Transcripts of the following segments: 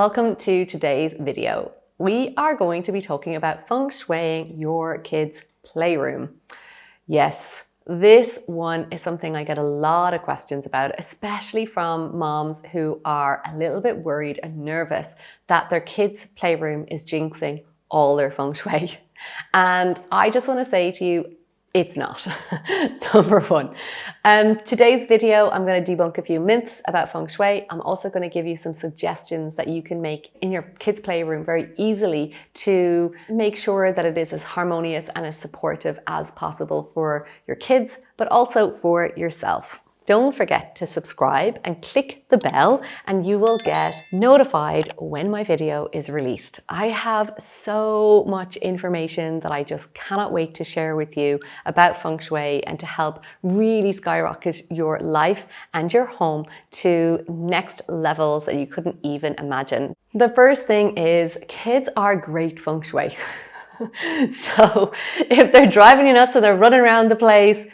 welcome to today's video. We are going to be talking about feng shuiing your kids' playroom. Yes, this one is something I get a lot of questions about, especially from moms who are a little bit worried and nervous that their kids' playroom is jinxing all their feng shui. And I just want to say to you, it's not. Number one. Today's video, I'm going to debunk a few myths about feng shui. I'm also going to give you some suggestions that you can make in your kids' playroom very easily to make sure that it is as harmonious and as supportive as possible for your kids, but also for yourself. Don't forget to subscribe and click the bell and you will get notified when my video is released. I have so much information that I just cannot wait to share with you about feng shui and to help really skyrocket your life and your home to next levels that you couldn't even imagine. The first thing is kids are great feng shui. So if they're driving you nuts and they're running around the place,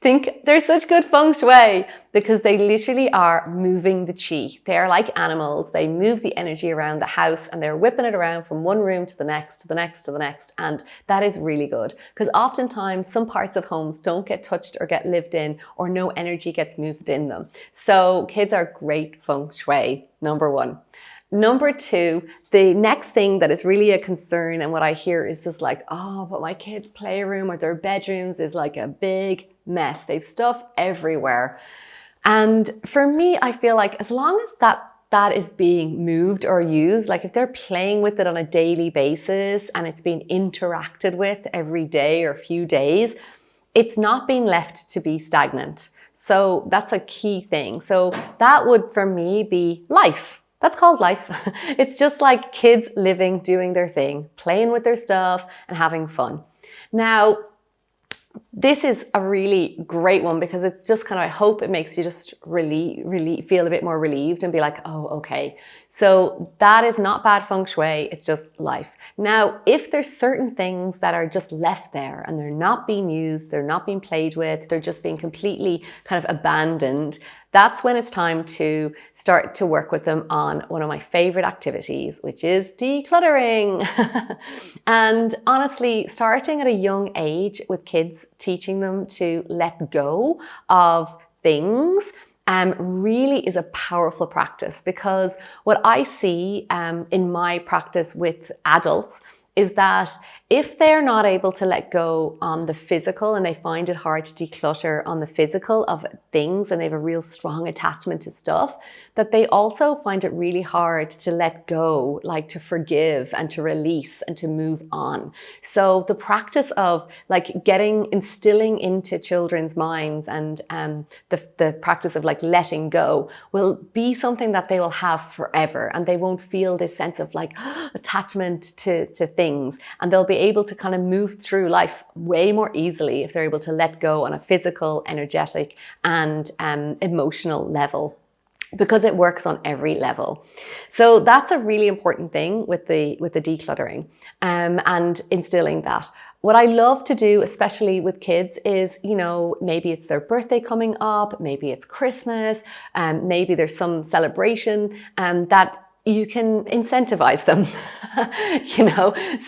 think they're such good feng shui because they literally are moving the qi. They're like animals. They move the energy around the house and they're whipping it around from one room to the next, to the next, to the next. And that is really good because oftentimes some parts of homes don't get touched or get lived in or no energy gets moved in them. So kids are great feng shui, number one. Number two, the next thing that is really a concern and what I hear is just like, oh, but my kids' playroom or their bedrooms is like a big mess. They've stuff everywhere. And for me, I feel like as long as that is being moved or used, like if they're playing with it on a daily basis and it's being interacted with every day or few days, it's not being left to be stagnant. So that's a key thing. So that would, for me, be life. That's called life. It's just like kids living, doing their thing, playing with their stuff and having fun. Now, this is a really great one because it's just kind of, I hope it makes you just really feel a bit more relieved and be like, oh, okay. So that is not bad feng shui. It's just life. Now, if there's certain things that are just left there and they're not being used, they're not being played with, they're just being completely kind of abandoned, that's when it's time to start to work with them on one of my favorite activities, which is decluttering. And honestly, starting at a young age with kids, teaching them to let go of things really is a powerful practice because what I see in my practice with adults is that if they're not able to let go on the physical and they find it hard to declutter on the physical of things and they have a real strong attachment to stuff, that they also find it really hard to let go, like to forgive and to release and to move on. So the practice of like instilling into children's minds and the practice of like letting go will be something that they will have forever and they won't feel this sense of like attachment to things, and they'll be able to kind of move through life way more easily if they're able to let go on a physical, energetic and emotional level, because it works on every level. So that's a really important thing with the decluttering and instilling that. What I love to do, especially with kids, is, maybe it's their birthday coming up, maybe it's Christmas, maybe there's some celebration that you can incentivize them,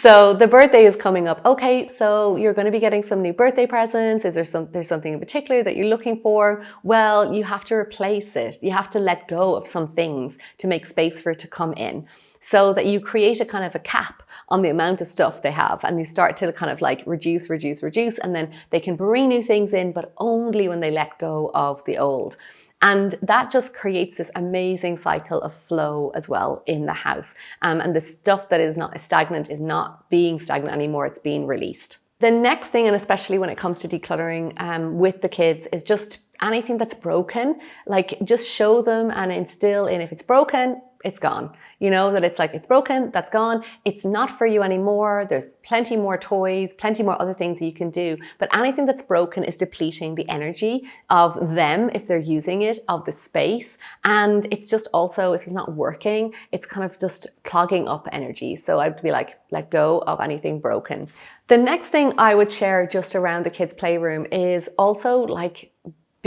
So the birthday is coming up. Okay, so you're going to be getting some new birthday presents. There's something in particular that you're looking for? Well, you have to replace it. You have to let go of some things to make space for it to come in, so that you create a kind of a cap on the amount of stuff they have and you start to kind of like reduce, and then they can bring new things in, but only when they let go of the old. And that just creates this amazing cycle of flow as well in the house. And the stuff that is not stagnant is not being stagnant anymore, it's being released. The next thing, and especially when it comes to decluttering with the kids, is just anything that's broken, like just show them and instill in, if it's broken, it's gone. That it's like, it's broken, that's gone. It's not for you anymore. There's plenty more toys, plenty more other things that you can do. But anything that's broken is depleting the energy of them if they're using it, of the space. And it's just also, if it's not working, it's kind of just clogging up energy. So I'd be like, let go of anything broken. The next thing I would share just around the kids' playroom is also like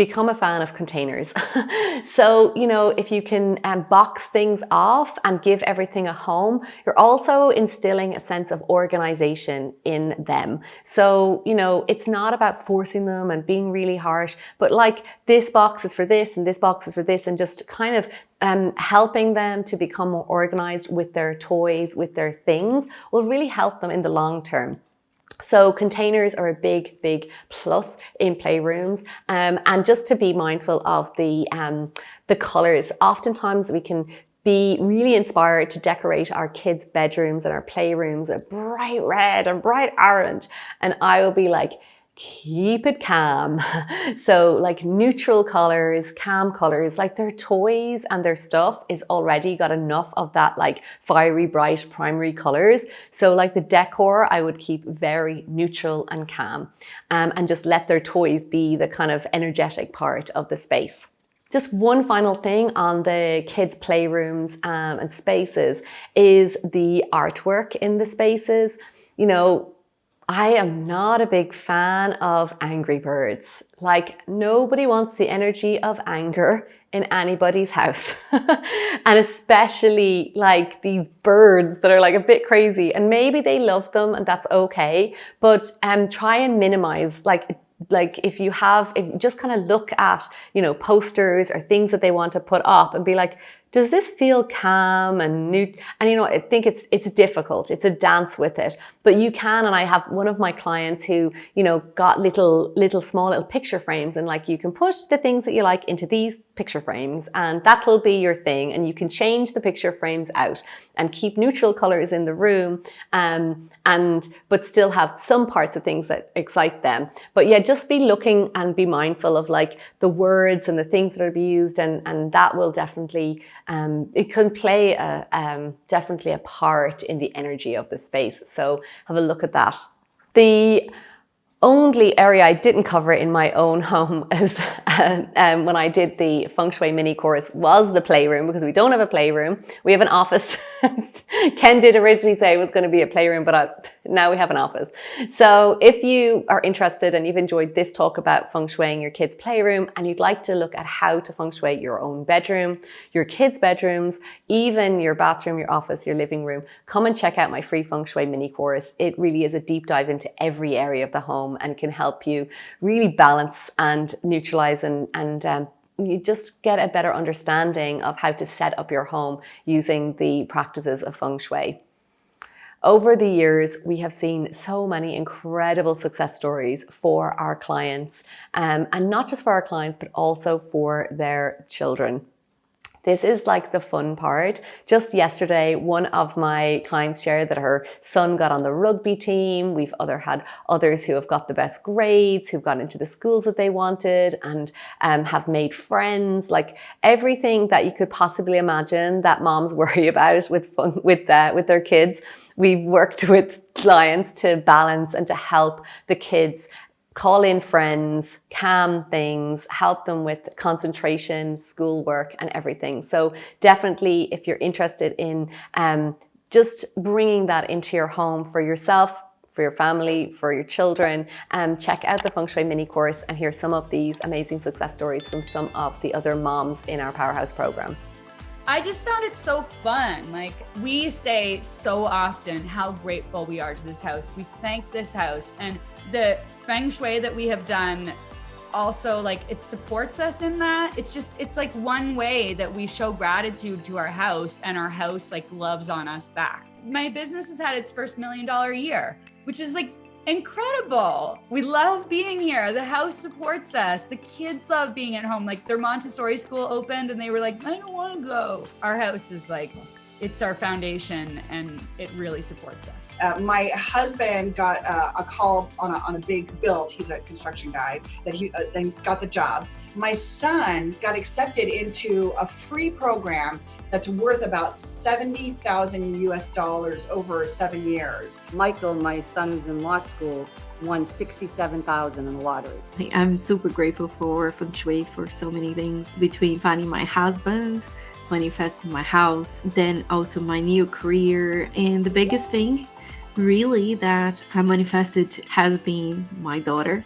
become a fan of containers. So, you know, if you can box things off and give everything a home, you're also instilling a sense of organization in them. So, you know, it's not about forcing them and being really harsh, but like this box is for this and this box is for this, and just kind of helping them to become more organized with their toys, with their things, will really help them in the long term. So containers are a big, big plus in playrooms, and just to be mindful of the colors. Oftentimes we can be really inspired to decorate our kids' bedrooms and our playrooms with bright red and bright orange, and I will be like, keep it calm. So like neutral colors, calm colors, like their toys and their stuff is already got enough of that like fiery, bright primary colors. So like the decor, I would keep very neutral and calm, and just let their toys be the kind of energetic part of the space. Just one final thing on the kids' playrooms and spaces is the artwork in the spaces. You know, I am not a big fan of angry birds. Like, nobody wants the energy of anger in anybody's house. And especially like these birds that are like a bit crazy, and maybe they love them and that's okay, but try and minimize if you just kind of look at, you know, posters or things that they want to put up and be like, does this feel calm and new? And you know, I think it's difficult. It's a dance with it, but you can. And I have one of my clients who, you know, got small little picture frames, and like you can push the things that you like into these picture frames, and that'll be your thing. And you can change the picture frames out and keep neutral colors in the room, but still have some parts of things that excite them. But yeah, just be looking and be mindful of like the words and the things that are being used, and that will definitely it can play definitely a part in the energy of the space. So have a look at that. The only area I didn't cover in my own home is when I did the Feng Shui mini course was the playroom, because we don't have a playroom. We have an office. Ken did originally say it was going to be a playroom, but now we have an office. So if you are interested and you've enjoyed this talk about Feng Shuiing your kids' playroom, and you'd like to look at how to Feng Shui your own bedroom, your kids' bedrooms, even your bathroom, your office, your living room, come and check out my free Feng Shui mini course. It really is a deep dive into every area of the home and can help you really balance and neutralize and you just get a better understanding of how to set up your home using the practices of Feng Shui. Over the years, we have seen so many incredible success stories for our clients, and not just for our clients, but also for their children. This is like the fun part. Just yesterday, one of my clients shared that her son got on the rugby team. We've had others who have got the best grades, who've got into the schools that they wanted, and have made friends. Like everything that you could possibly imagine that moms worry about with their kids. We've worked with clients to balance and to help the kids call in friends, calm things, help them with concentration, schoolwork, and everything. So definitely, if you're interested in just bringing that into your home for yourself, for your family, for your children, check out the Feng Shui mini course and hear some of these amazing success stories from some of the other moms in our Powerhouse program. I just found it so fun. Like, we say so often how grateful we are to this house. We thank this house, and the Feng Shui that we have done also, like, it supports us in that. It's like one way that we show gratitude to our house, and our house like loves on us back. My business has had its first $1 million year, which is like incredible. We love being here. The house supports us. The kids love being at home. Like, their Montessori school opened and they were like, I don't want to go. Our house is like, it's our foundation, and it really supports us. My husband got a call on a big build. He's a construction guy that he then got the job. My son got accepted into a free program that's worth about $70,000 US over 7 years. Michael, my son who's in law school, won $67,000 in the lottery. I'm super grateful for Feng Shui for so many things, between finding my husband, manifesting my house, then also my new career. And the biggest thing really that I manifested has been my daughter.